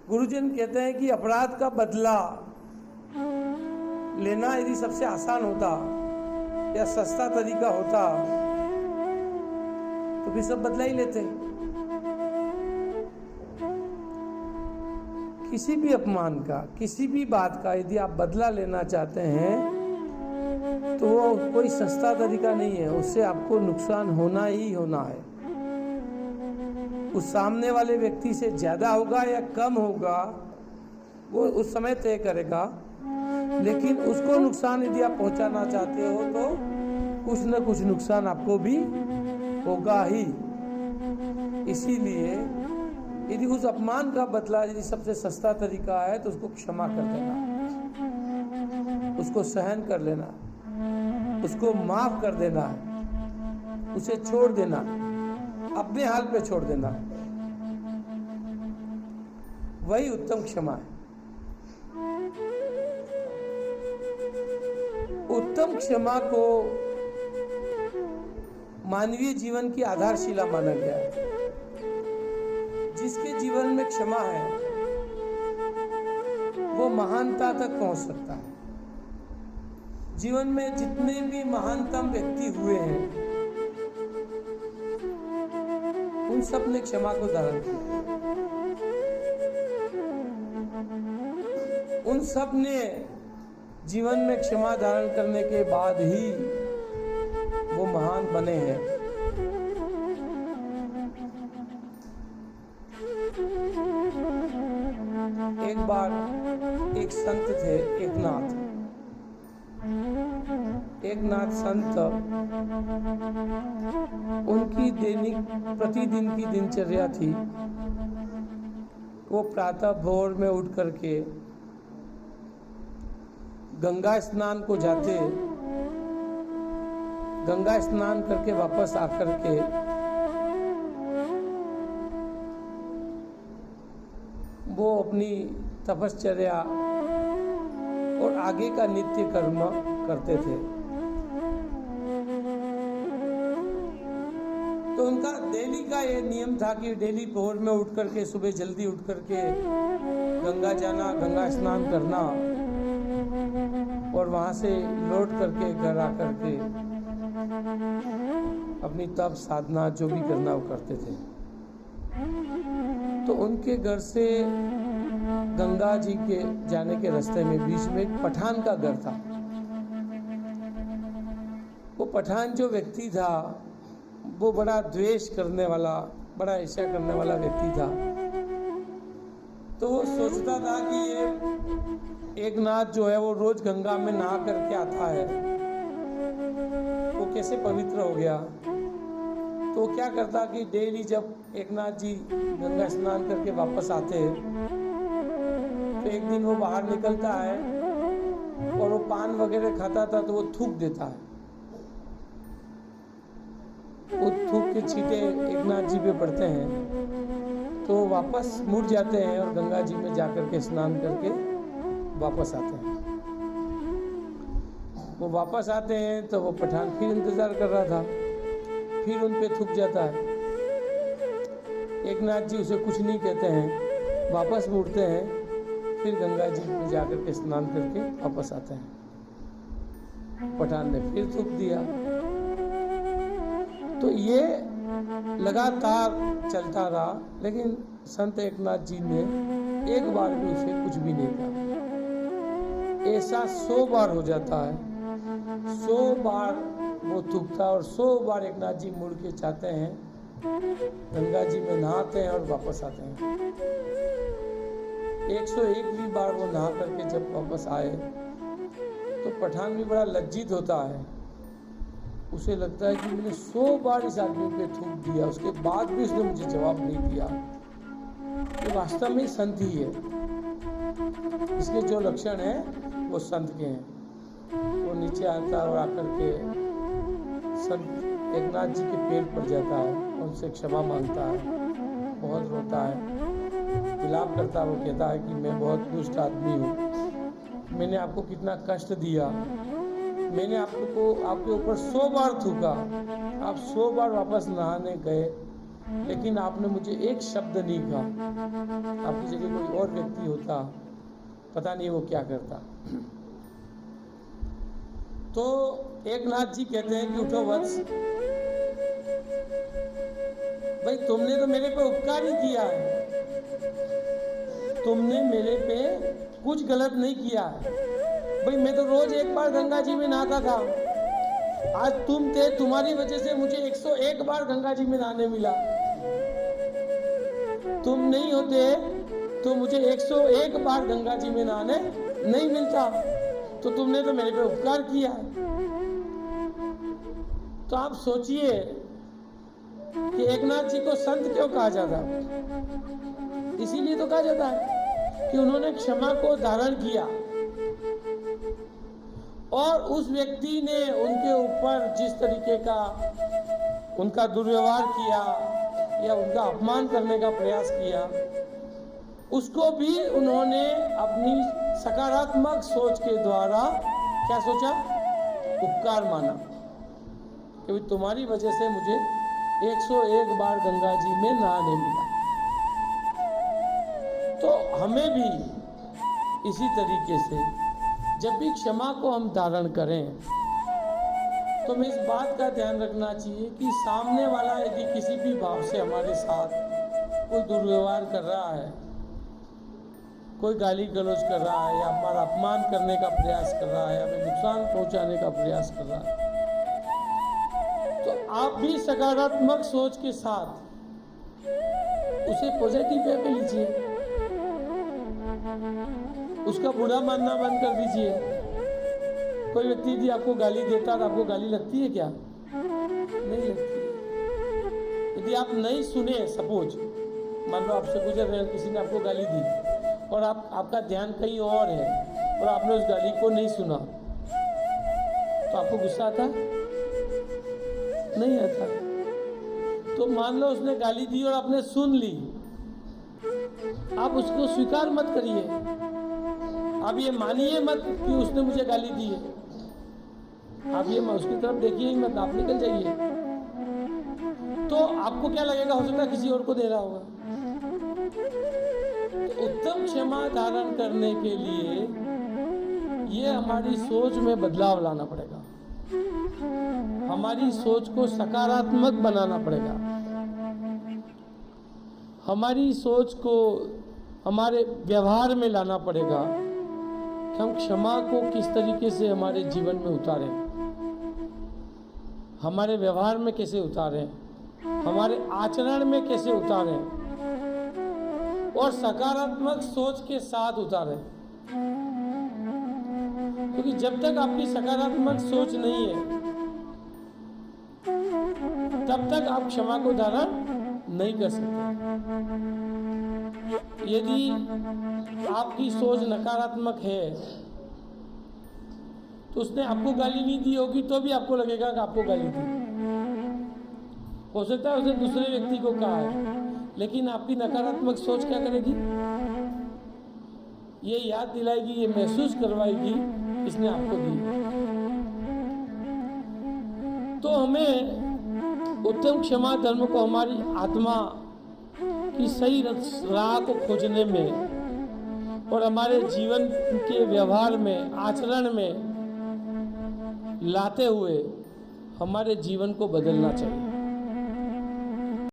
गुरुजन कहते हैं कि अपराध का बदला लेना यदि सबसे आसान होता या सस्ता तरीका होता तो फिर सब बदला ही लेते। किसी भी अपमान का, किसी भी बात का यदि आप बदला लेना चाहते हैं तो वो कोई सस्ता तरीका नहीं है, उससे आपको नुकसान होना ही होना है। उस सामने वाले व्यक्ति से ज़्यादा होगा या कम होगा वो उस समय तय करेगा, लेकिन उसको नुकसान यदि आप पहुंचाना चाहते हो तो कुछ न कुछ नुकसान आपको भी होगा ही। इसीलिए यदि उस अपमान का बदला यदि सबसे सस्ता तरीका है तो उसको क्षमा कर देना, उसको सहन कर लेना, उसको माफ कर देना, उसे छोड़ देना, अपने हाल पे छोड़ देना, वही उत्तम क्षमा है। उत्तम क्षमा को मानवीय जीवन की आधारशिला माना गया है। जिसके जीवन में क्षमा है वो महानता तक पहुंच सकता है। जीवन में जितने भी महानतम व्यक्ति हुए हैं उन सब ने क्षमा को धारण किया। उन सब ने जीवन में क्षमा धारण करने के बाद ही वो महान बने हैं। एक बार एक संत थे, एकनाथ संत। उनकी दैनिक प्रतिदिन की दिनचर्या थी, वो प्रातः भोर में उठ करके गंगा स्नान को जाते, गंगा स्नान करके वापस आकर के वो अपनी तपश्चर्या और आगे का नित्य कर्म करते थे। तो उनका डेली का ये नियम था कि डेली भोर में उठ करके, सुबह जल्दी उठ करके गंगा जाना, गंगा स्नान करना और वहाँ से लौट करके घर आकर के अपनी तप साधना जो भी करना वो करते थे। तो उनके घर से गंगा जी के जाने के रास्ते में बीच में एक पठान का घर था। वो पठान जो व्यक्ति था वो बड़ा द्वेष करने वाला, बड़ा ईर्ष्या करने वाला व्यक्ति था। तो वो सोचता था कि ये एकनाथ जो है वो रोज गंगा में नहा करके आता है, वो कैसे पवित्र हो गया। तो क्या करता कि डेली जब एकनाथ जी गंगा स्नान करके वापस आते हैं तो एक दिन वो बाहर निकलता है और वो पान वगैरह खाता था तो वो थूक देता है। वो थूक के छींटे एकनाथ जी पे पड़ते हैं तो वापस मुड़ जाते हैं और गंगा जी में जाकर के स्नान करके वापस आते हैं। वो वापस आते हैं तो वो पठान फिर इंतजार कर रहा था, फिर उन पे थूक जाता है। एकनाथ जी उसे कुछ नहीं कहते हैं, वापस मुड़ते हैं, फिर गंगा जी में जाकर के स्नान करके वापस आते हैं। पठान ने फिर थूक दिया। तो ये लगातार चलता रहा, लेकिन संत एकनाथ जी ने एक बार भी उसे कुछ भी नहीं कहा। ऐसा 100 बार हो जाता है, 100 बार वो थूकता और 100 बार एकनाथ जी मुड़ के जाते हैं, गंगा जी में नहाते हैं और वापस आते हैं। 101वीं बार वो नहा करके जब वापस आए तो पठान भी बड़ा लज्जित होता है। उसे लगता है कि मैंने 100 बार इस आदमी पे थूक दिया, उसके बाद भी उसने मुझे जवाब नहीं दिया। ये वास्तव में संत ही है, इसके जो लक्षण हैं वो संत के हैं। वो नीचे आता है और आकर के संत एकनाथ जी के पैर पड़ जाता है, उनसे क्षमा मांगता है, बहुत रोता है, विलाप करता है। वो कहता है कि मैं बहुत दुष्ट आदमी हूँ, मैंने आपको कितना कष्ट दिया, मैंने आपके ऊपर 100 बार थूका, आप 100 बार वापस नहाने गए, लेकिन आपने मुझे एक शब्द नहीं कहा। आपकी जगह कोई और व्यक्ति होता, पता नहीं वो क्या करता। तो एक नाथ जी कहते हैं कि उठो वत्स, भाई तुमने तो मेरे पे उपकार ही किया है, तुमने मेरे पे कुछ गलत नहीं किया है। भाई मैं तो रोज एक बार गंगा जी में नहाता था, आज तुम थे, तुम्हारी वजह से मुझे 101 बार गंगा जी में नहाने मिला। तुम नहीं होते तो मुझे 101 बार गंगा जी में नहाने नहीं मिलता। तो तुमने तो मेरे पे उपकार किया है। तो आप सोचिए कि एकनाथ जी को संत क्यों कहा जाता है? इसीलिए तो कहा जाता है कि उन्होंने क्षमा को धारण किया, और उस व्यक्ति ने उनके ऊपर जिस तरीके का उनका दुर्व्यवहार किया या उनका अपमान करने का प्रयास किया, उसको भी उन्होंने अपनी सकारात्मक सोच के द्वारा क्या सोचा? उपकार माना कि तुम्हारी वजह से मुझे 101 बार गंगा जी में नहाने मिला। तो हमें भी इसी तरीके से जब भी क्षमा को हम धारण करें तो हमें इस बात का ध्यान रखना चाहिए कि सामने वाला यदि किसी भी भाव से हमारे साथ कोई दुर्व्यवहार कर रहा है, कोई गाली गलौज कर रहा है, या हमारा अपमान करने का प्रयास कर रहा है, हमें नुकसान पहुंचाने का प्रयास कर रहा है, तो आप भी सकारात्मक सोच के साथ उसे पॉजिटिव वे पे लीजिए, उसका बुरा मानना बंद कर दीजिए। कोई व्यक्ति यदि आपको गाली देता तो आपको गाली लगती है क्या? नहीं लगती। यदि आप नहीं सुने, सपोज मान लो आपसे गुजर रहे हैं, किसी ने आपको गाली दी और आपका ध्यान कहीं और है और आपने उस गाली को नहीं सुना, तो आपको गुस्सा आता? नहीं आता। तो मान लो उसने गाली दी और आपने सुन ली, आप उसको स्वीकार मत करिए, आप ये मानिए मत कि उसने मुझे गाली दी है, आप ये उसकी तरफ देखिए ही मत, आप निकल जाइए। तो आपको क्या लगेगा? हो सकता है किसी और को दे रहा होगा। तो उत्तम क्षमा धारण करने के लिए ये हमारी सोच में बदलाव लाना पड़ेगा, हमारी सोच को सकारात्मक बनाना पड़ेगा, हमारी सोच को हमारे व्यवहार में लाना पड़ेगा कि हम क्षमा को किस तरीके से हमारे जीवन में उतारें, हमारे व्यवहार में कैसे उतारें, हमारे आचरण में कैसे उतारें, और सकारात्मक सोच के साथ उतारें। क्योंकि जब तक आपकी सकारात्मक सोच नहीं है तब तक आप क्षमा को धारण नहीं कर सकते। यदि आपकी सोच नकारात्मक है तो उसने आपको गाली नहीं दी होगी तो भी आपको लगेगा कि आपको गाली दी। हो सकता है उसने दूसरे व्यक्ति को कहा है, लेकिन आपकी नकारात्मक सोच क्या करेगी? ये याद दिलाएगी, ये महसूस करवाएगी इसने आपको दी। तो हमें उत्तम क्षमा धर्म को हमारी आत्मा की सही राह को खोजने में और हमारे जीवन के व्यवहार में, आचरण में लाते हुए हमारे जीवन को बदलना चाहिए।